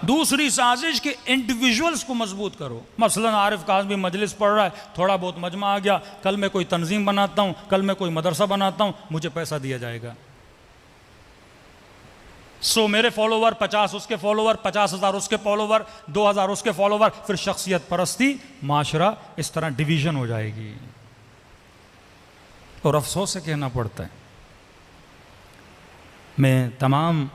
दूसरी साजिश कि इंडिविजुअल्स को मजबूत करो। मसलन आरिफ काज़मी मजलिस पढ़ रहा है, थोड़ा बहुत मजमा आ गया, कल मैं कोई तंजीम बनाता हूँ, कल मैं कोई मदरसा बनाता हूँ, मुझे पैसा दिया जाएगा। सो मेरे फॉलोवर 50, उसके फॉलोवर 50,000, उसके फॉलोवर 2,000, उसके फॉलोवर, फिर शख्सियत परस्ती, माशरा इस तरह डिवीजन हो जाएगी। और अफसोस से कहना पड़ता है, मैं तमाम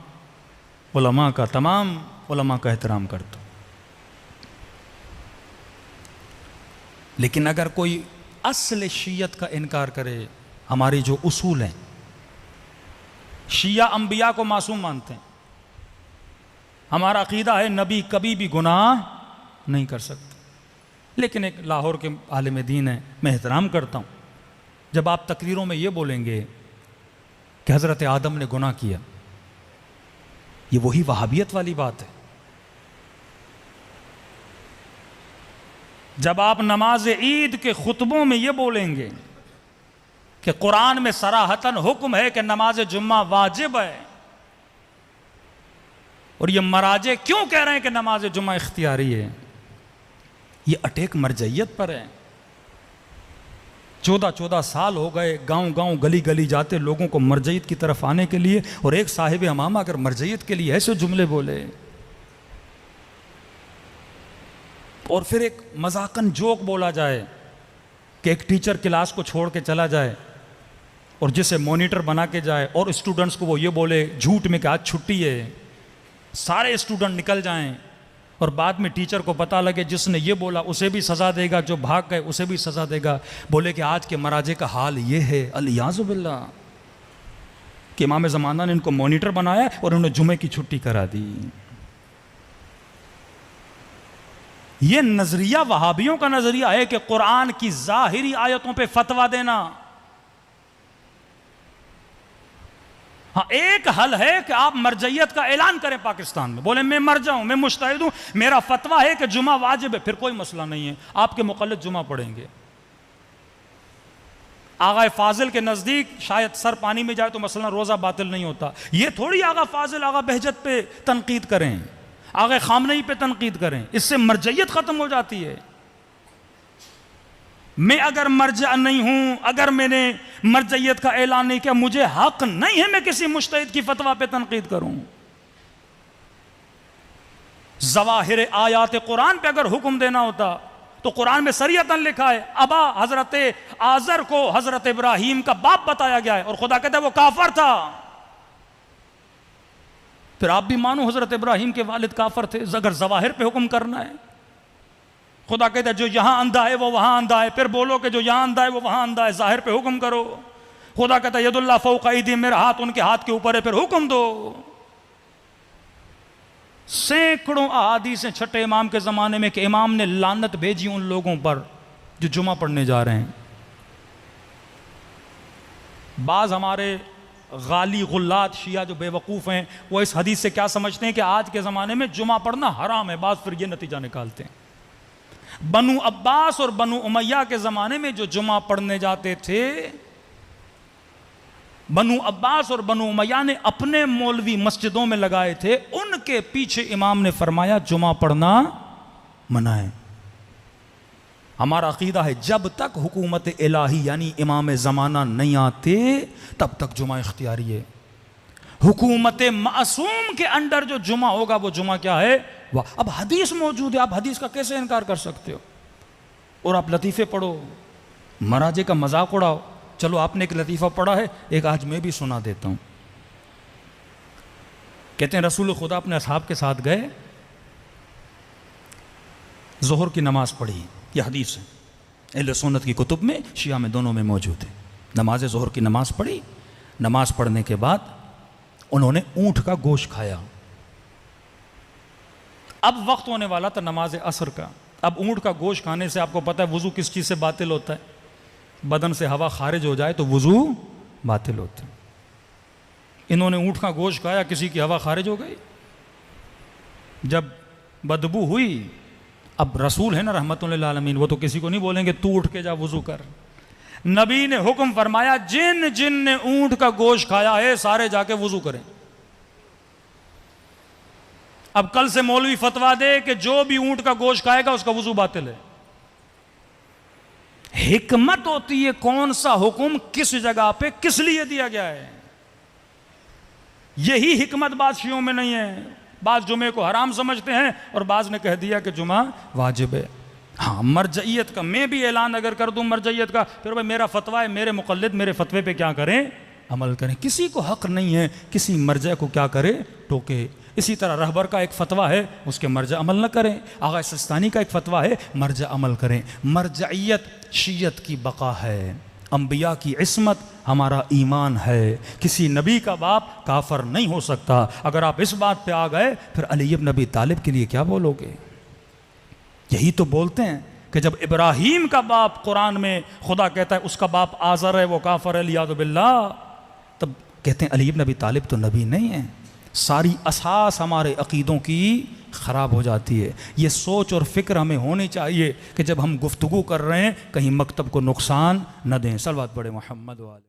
उलमा का एहतराम करता हूँ, लेकिन अगर कोई असल शियत का इनकार करे, हमारी जो उसूल हैं, शिया अंबिया को मासूम मानते हैं, हमारा अकीदा है नबी कभी भी गुनाह नहीं कर सकते, लेकिन एक लाहौर के आलिम दीन है, मैं एहतराम करता हूँ, जब आप तकरीरों में ये बोलेंगे कि हज़रत आदम ने गुनाह किया, ये वही वहाबियत वाली बात है। जब आप नमाज ईद के खुतबों में ये बोलेंगे कि कुरान में सराहतन हुक्म है कि नमाज जुम्मा वाजिब है, और ये मराजे क्यों कह रहे हैं कि नमाज जुम्मा इख्तियारी है, ये अटैक मरजइयत पर है। 14 साल हो गए गांव गांव गली गली जाते लोगों को मरजइयत की तरफ आने के लिए, और एक साहिब हमामा अगर मरजइयत के लिए ऐसे जुमले बोले, और फिर एक मजाकन जोक बोला जाए कि एक टीचर क्लास को छोड़ के चला जाए और जिसे मॉनिटर बना के जाए, और स्टूडेंट्स को वो ये बोले झूठ में कि आज छुट्टी है, सारे स्टूडेंट निकल जाएं, और बाद में टीचर को पता लगे जिसने ये बोला उसे भी सज़ा देगा, जो भाग गए उसे भी सज़ा देगा। बोले कि आज के मराजे का हाल ये है, अलियाज़ु बिल्लाह, कि इमाम ज़माना ने इनको मॉनिटर बनाया और उन्हें जुमे की छुट्टी करा दी। ये नज़रिया वहाबियों का नज़रिया है कि कुरान की ज़ाहिरी आयतों पे फतवा देना। हाँ, एक हल है कि आप मरजइयत का ऐलान करें पाकिस्तान में, बोले मैं मर जाऊं, मैं मुश्तहिद हूं, मेरा फतवा है कि जुमा वाजिब है, फिर कोई मसला नहीं है, आपके मुक़ल्लिद जुमा पढ़ेंगे। आगा फाजिल के नज़दीक शायद सर पानी में जाए तो मसला रोज़ा बातिल नहीं होता। ये थोड़ी आगा फाजिल आगा बहजत पे तनकीद करें, आगा खामनई पे तनकीद करें, इससे मरजइयत ख़त्म हो जाती है। मैं अगर मरजा नहीं हूं, अगर मैंने मरजइयत का ऐलान नहीं किया, मुझे हक नहीं है मैं किसी मुश्तहिद की फतवा पे तनकीद करूं। ज़वाहिर आयात कुरान पे अगर हुक्म देना होता तो कुरान में शरीयतन लिखा है, अबा हजरत आजर को हजरत इब्राहिम का बाप बताया गया है, और खुदा कहता है वो काफर था। फिर आप भी मानो हजरत इब्राहिम के वालिद काफर थे, अगर ज़वाहिर पे हुक्म करना है। खुदा कहता है जो यहां अंधा है वो वहां अंधा है, फिर बोलो कि जो यहां अंधा है वो वहां अंधा है, ज़ाहिर पे हुक्म करो। खुदा कहता है यदुल्लाह फौका ऐदी, मेरा हाथ उनके हाथ के ऊपर है, फिर हुक्म दो। सैकड़ों अहादीसें छठे इमाम के ज़माने में कि इमाम ने लानत भेजी उन लोगों पर जो जुमा पढ़ने जा रहे हैं। बाज़ हमारे गाली गुल्लात शिया जो बेवकूफ़ हैं, वो इस हदीस से क्या समझते हैं कि आज के ज़माने में जुमा पढ़ना हराम है। बाज़ फिर ये नतीजा निकालते हैं, बनु अब्बास और बनु उमैया के ज़माने में जो जुमा पढ़ने जाते थे, बनु अब्बास और बनु उमैया ने अपने मौलवी मस्जिदों में लगाए थे, उनके पीछे इमाम ने फरमाया जुमा पढ़ना मना है। हमारा अकीदा है जब तक हुकूमत इलाही यानी इमाम ज़माना नहीं आते तब तक जुमा इख्तियारी है। हुकूमत मासूम के अंडर जो जुमा होगा वो जुमा क्या है, वाह। अब हदीस मौजूद है, आप हदीस का कैसे इनकार कर सकते हो? और आप लतीफ़े पढ़ो, मराजे का मजाक उड़ाओ। चलो आपने एक लतीफ़ा पढ़ा है, एक आज मैं भी सुना देता हूँ। कहते हैं रसूल खुदा अपने असहाब के साथ गए, ज़ोहर की नमाज पढ़ी, यह हदीस है अहले सुन्नत की कुतुब में, शिया में, दोनों में मौजूद है। नमाज ज़ोहर की नमाज पढ़ी, नमाज पढ़ने के बाद उन्होंने ऊँट का गोश्त खाया। अब वक्त होने वाला था नमाज असर का। अब ऊँट का गोश्त खाने से आपको पता है वज़ू किस चीज़ से बातिल होता है, बदन से हवा खारिज हो जाए तो वज़ू बातिल होता है। इन्होंने ऊँट का गोश्त खाया, किसी की हवा खारिज हो गई, जब बदबू हुई, अब रसूल है ना रहमतुल लिल आलमीन, वो तो किसी को नहीं बोलेंगे तू उठ के जा वज़ू कर। नबी ने हुक्म फरमाया जिन जिन ने ऊँट का गोश्त खाया है सारे जाके वज़ू करें। अब कल से मौलवी फतवा दे कि जो भी ऊंट का गोश्त खाएगा उसका वजू बातिल है। हिकमत होती है कौन सा हुक्म किस जगह पे किस लिए दिया गया है, यही हिकमत बादशियों में नहीं है। बाज जुमे को हराम समझते हैं और बाज ने कह दिया कि जुमा वाजिब है। हाँ, मरजइयत का मैं भी ऐलान अगर कर दूं मरजइयत का, फिर भाई मेरा फतवा है, मेरे मुक़ल्लिद मेरे फतवे पे क्या करें, अमल करें। किसी को हक नहीं है किसी मर्जा को क्या करे, टोके। इसी तरह रहबर का एक फतवा है, उसके मर्जा अमल न करें। आगा सिस्तानी का एक फतवा है, मर्जा अमल करें। मरजइयत शियत की बका है, अंबिया की इस्मत हमारा ईमान है। किसी नबी का बाप काफर नहीं हो सकता। अगर आप इस बात पे आ गए फिर अली इब्न अबी तालिब के लिए क्या बोलोगे। यही तो बोलते हैं कि जब इब्राहीम का बाप कुरान में खुदा कहता है उसका बाप आज़र है, वो काफर है, लियादु बिल्लाह, तब कहते हैं अली इब्न अबी तालिब तो नबी नहीं है। सारी असास हमारे अकीदों की ख़राब हो जाती है। ये सोच और फ़िक्र हमें होनी चाहिए कि जब हम गुफ्तगू कर रहे हैं कहीं मकतब को नुकसान न दें। सलवात पढ़े मोहम्मद वाले।